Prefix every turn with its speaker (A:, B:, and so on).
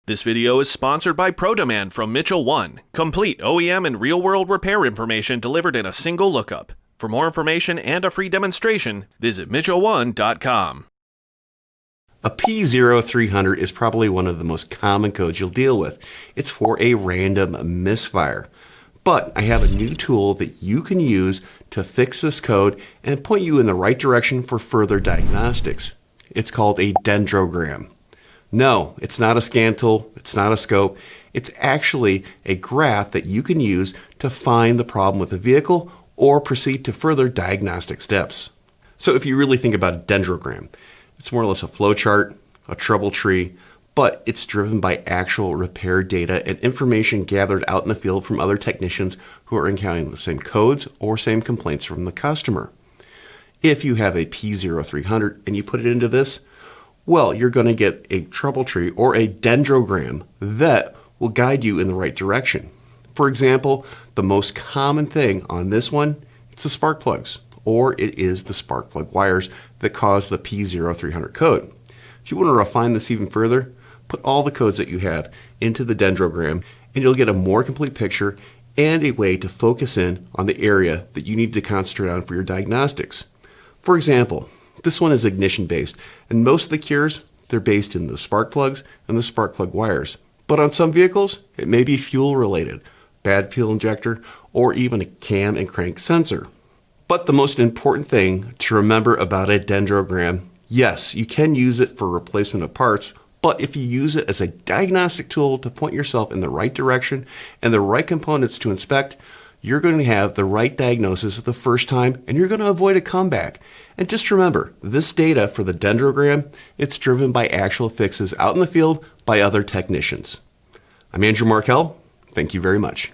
A: This video is sponsored by ProDemand from Mitchell 1. Complete OEM and real-world repair information delivered in a single lookup. For more information and a free demonstration, visit mitchell1.com.
B: A P0300 is probably one of the most common codes you'll deal with. It's for a random misfire. But I have a new tool that you can use to fix this code and point you in the right direction for further diagnostics. It's called a dendrogram. No, it's not a scan tool, it's not a scope. It's actually a graph that you can use to find the problem with the vehicle or proceed to further diagnostic steps. So if you really think about a dendrogram, it's more or less a flowchart, a trouble tree, but it's driven by actual repair data and information gathered out in the field from other technicians who are encountering the same codes or same complaints from the customer. If you have a P0300 and you put it into this, well, you're going to get a trouble tree or a dendrogram that will guide you in the right direction. For example, the most common thing on this one, it's the spark plugs, or it is the spark plug wires that cause the P0300 code. If you want to refine this even further, put all the codes that you have into the dendrogram and you'll get a more complete picture and a way to focus in on the area that you need to concentrate on for your diagnostics. For example, this one is ignition based, and most of the cures, they're based in the spark plugs and the spark plug wires. But on some vehicles, it may be fuel related, bad fuel injector, or even a cam and crank sensor. But the most important thing to remember about a dendrogram, yes, you can use it for replacement of parts, but if you use it as a diagnostic tool to point yourself in the right direction and the right components to inspect, you're going to have the right diagnosis the first time and you're going to avoid a comeback. And just remember, this data for the dendrogram, it's driven by actual fixes out in the field by other technicians. I'm Andrew Markell. Thank you very much.